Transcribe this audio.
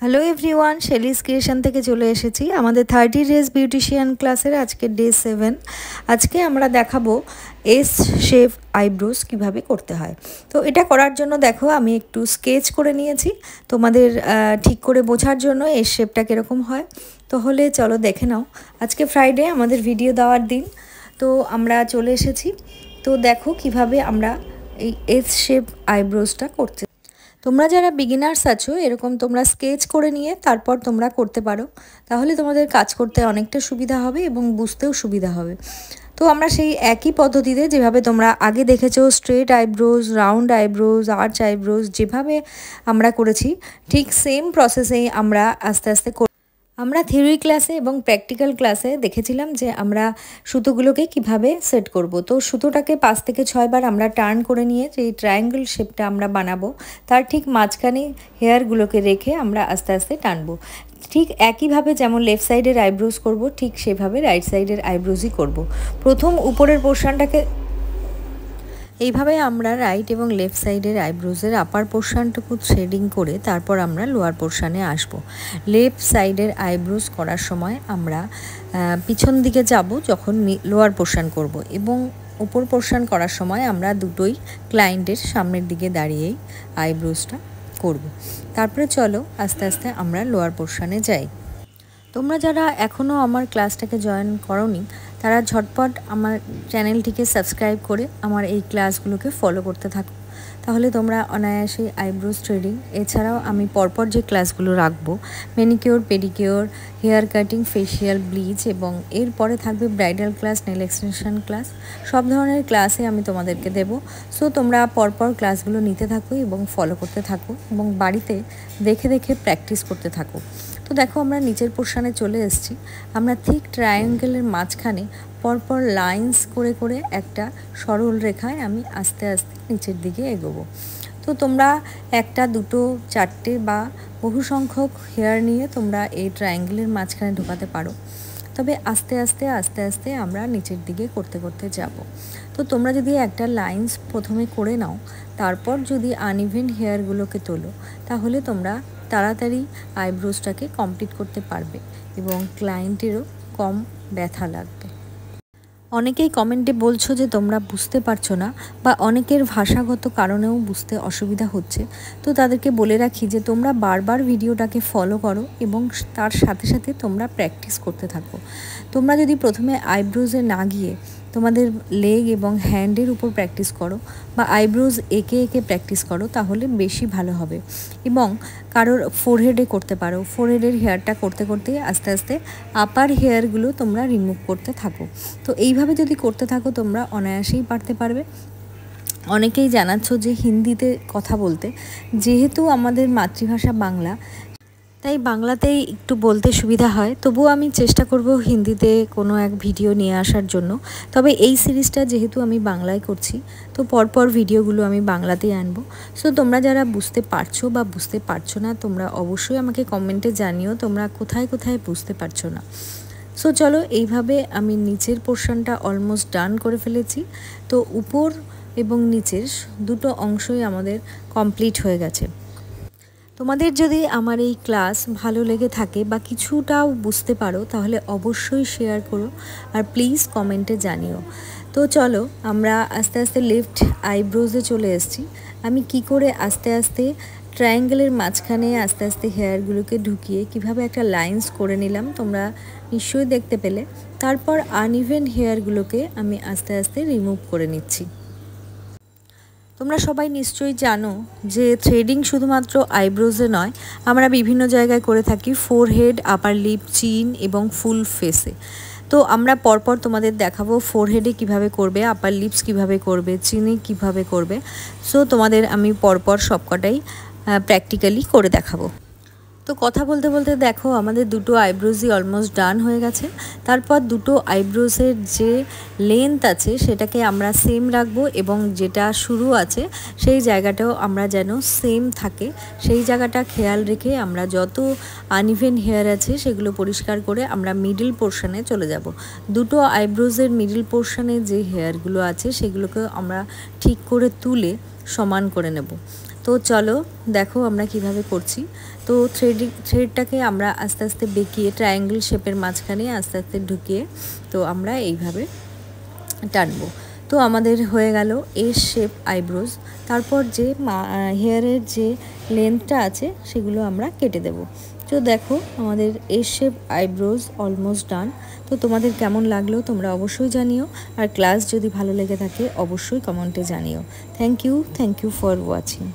Hello everyone, Shelley's creation থেকে চলে এসেছি আমাদের 30 ডেজ বিউটিশিয়ান ক্লাসের আজকে ডে 7। আজকে আমরা দেখাবো এস শেপ আইব্রোজ কিভাবে করতে হয়। তো এটা করার জন্য দেখো আমি একটু স্কেচ করে নিয়েছি তোমাদের ঠিক করে বোঝার জন্য এস শেপটা কীরকম হয়। তাহলে চলো দেখে নাও। আজকে ফ্রাইডে আমাদের ভিডিও দেওয়ার দিন, তো আমরা চলে এসেছি। তো দেখো কিভাবে আমরা এই এস শেপ আইব্রোজটা করতে। তোমরা যারা বিগিনার্স আছো এরকম তোমরা স্কেচ করে নিয়ে তারপর তোমরা করতে পারো, তাহলে তোমাদের কাজ করতে অনেকটা সুবিধা হবে এবং বুঝতেও সুবিধা হবে। তো আমরা সেই একই পদ্ধতিতে যেভাবে তোমরা আগে দেখেছো straight eyebrows, round eyebrows, arch eyebrows যেভাবে আমরা করেছি ঠিক সেম প্রসেসেই আমরা আস্তে আস্তে আমরা থিওরি ক্লাসে এবং প্র্যাকটিক্যাল ক্লাসে দেখেছিলাম যে আমরা সুতোগুলোকে কিভাবে সেট করব। তো সুতোটাকে 5 থেকে 6 বার আমরা টার্ন করে নিয়ে যে ট্রায়াঙ্গেল শেপটা আমরা বানাবো তার ঠিক মাঝখানে হেয়ারগুলোকে রেখে আমরা আস্তে আস্তে টানবো। ঠিক একইভাবে যেমন লেফট সাইডের আইব্রোজ করব ঠিক সেভাবে রাইট সাইডের আইব্রোজই করব। প্রথম উপরের পোর্শনটাকে এইভাবে আমরা রাইট এবং লেফট সাইডের আইব্রোজের আপার পোর্শনটুকু শেডিং করে তারপর আমরা লোয়ার পোর্শনে আসব। লেফট সাইডের আইব্রোজ করার সময় আমরা পিছন দিকে যাব যখন লোয়ার পোর্শন করব, এবং উপর পোর্শন করার সময় আমরা দুটোই ক্লায়েন্টের সামনের দিকে দাঁড়িয়েই আইব্রোজটা করব। তারপরে চলো আস্তে আস্তে আমরা লোয়ার পোর্শনে যাই। তোমরা যারা এখনও আমার ক্লাসটাকে জয়েন করোনি তারা ঝটপট আমার চ্যানেলটিকে সাবস্ক্রাইব করে আমার এই ক্লাসগুলোকে ফলো করতে থাকো, তাহলে তোমরা অনায়াসে আইব্রোজ থ্রেডিং এছাড়াও আমি পরপর যে ক্লাসগুলো রাখবো manicure, pedicure, hair cutting, facial, bleach এবং এরপরে থাকবে bridal class, nail extension class, সব ধরনের ক্লাসে আমি তোমাদেরকে দেবো। সো তোমরা পরপর ক্লাসগুলো নিতে থাকো এবং ফলো করতে থাকো এবং বাড়িতে দেখে দেখে প্র্যাকটিস করতে থাকো। তো দেখো আমরা নিচের পোর্শনে চলে এসেছি। আমরা ঠিক ট্রায়াঙ্গেলের মাঝখানে পরপর লাইন্স করে করে একটা সরল রেখায় আমি আস্তে আস্তে নিচের দিকে এগোবো। তো তোমরা একটা, দুটো, চারটে বা বহু সংখ্যক হেয়ার নিয়ে তোমরা এই ট্রায়াঙ্গেলের মাঝখানে ঢোকাতে পারো, তবে আস্তে আস্তে আস্তে আস্তে আমরা নিচের দিকে করতে করতে যাব। তো তোমরা যদি একটা লাইন্স প্রথমে করে নাও তারপর যদি আনইভেন হেয়ারগুলোকে তোলো তাহলে তোমরা তাড়াতাড়ি আইব্রোজটাকে কমপ্লিট করতে পারবে এবং ক্লায়েন্টেরও কম ব্যথা লাগবে। অনেকেই কমেন্টে বলছো যে তোমরা বুঝতে পারছো না বা অনেকের ভাষাগত কারণেও বুঝতে অসুবিধা হচ্ছে। তো তাদেরকে বলে রাখি যে তোমরা বারবার ভিডিওটাকে ফলো করো এবং তার সাথে সাথে তোমরা প্র্যাকটিস করতে থাকো। তোমরা যদি প্রথমে আইব্রোজে না গিয়ে তোমাদের লেগ এবং হ্যান্ডের উপর প্র্যাকটিস করো বা আইব্রোজ এঁকে এঁকে প্র্যাকটিস করো তাহলে বেশি ভালো হবে। এবং কারোর ফোরহেডে করতে পারো, ফোরহেডের হেয়ারটা করতে করতে আস্তে আস্তে আপার হেয়ারগুলো তোমরা রিমুভ করতে থাকো। তো এইভাবে যদি করতে থাকো তোমরা অনায়াসেই পারতে পারবে। অনেকেই জানাচ্ছ যে হিন্দিতে কথা বলতে, যেহেতু আমাদের মাতৃভাষা বাংলা তাই বাংলাতেই একটু বলতে সুবিধা হয়, তবুও আমি চেষ্টা করব হিন্দিতে কোনো এক ভিডিও নিয়ে আসার জন্য। তবে এই সিরিজটা যেহেতু আমি বাংলায় করছি তো পরপর ভিডিওগুলো আমি বাংলাতেই আনবো। সো তোমরা যারা বুঝতে পারছো বা বুঝতে পারছো না তোমরা অবশ্যই আমাকে কমেন্টে জানিও তোমরা কোথায় কোথায় বুঝতে পারছো না। সো চলো এইভাবে আমি নিচের পোর্শনটা অলমোস্ট ডান করে ফেলেছি। তো উপর এবং নিচের দুটো অংশই আমাদের কমপ্লিট হয়ে গেছে। তোমাদের যদি আমার এই ক্লাস ভালো লেগে থাকে বা কিছুটাও বুঝতে পারো তাহলে অবশ্যই শেয়ার করো আর প্লিজ কমেন্টে জানিও। তো চলো আমরা আস্তে আস্তে লেফট আইব্রোজে চলে এসেছি। আমি কি করে আস্তে আস্তে ট্রায়াঙ্গেলের মাঝখানে আস্তে আস্তে হেয়ারগুলোকে ঢুকিয়ে কিভাবে একটা লাইন্স করে নিলাম তোমরা নিশ্চয়ই দেখতে পেলে। তারপর আনইভেন হেয়ারগুলোকে আমি আস্তে আস্তে রিমুভ করে নিচ্ছি। তোমরা সবাই নিশ্চয়ই জানো যে থ্রেডিং শুধুমাত্র আইব্রোজে নয়, আমরা বিভিন্ন জায়গায় করে থাকি ফোরহেড, আপার লিপ, চিন এবং ফুল ফেসে। তো আমরা পরপর তোমাদের দেখাবো ফোরহেডে কিভাবে করবে, আপার লিপস কিভাবে করবে, চিনে কিভাবে করবে। সো তোমাদের আমি পরপর সবকটাই প্র্যাকটিক্যালি করে দেখাবো। তো কথা বলতে বলতে দেখো আমাদের দুটো আইব্রোজই অলমোস্ট ডান হয়ে গেছে। তারপর দুটো আইব্রোজের যে লেন্থ আছে সেটাকে আমরা সেম রাখবো এবং যেটা শুরু আছে সেই জায়গাটাও আমরা যেন সেম থাকে সেই জায়গাটা খেয়াল রেখে আমরা যত আনইভেন হেয়ার আছে সেগুলো পরিষ্কার করে আমরা মিডল পোর্শনে চলে যাব। দুটো আইব্রোজের মিডল পোর্শনে যে হেয়ারগুলো আছে সেগুলোকে আমরা ঠিক করে তুলে সমান করে নেব। তো তো চলো দেখো আমরা কিভাবে করছি। তো থ্রেডটাকে আমরা আস্তে আস্তে বেঁকিয়ে ট্রায়াঙ্গেল শেপের মাঝখানে আস্তে আস্তে ঢুকিয়ে তো আমরা এইভাবে টানবো। তো আমাদের হয়ে গেল এস শেপ আইব্রোজ। তারপর যে হেয়ারের যে লেন্থটা আছে সেগুলো আমরা কেটে দেব। তো দেখো আমাদের S shape eyebrows almost done. তো তোমাদের কেমন লাগলো তোমরা অবশ্যই জানিও, আর ক্লাস যদি ভালো লেগে থাকে অবশ্যই কমেন্টে জানিও। Thank you for watching.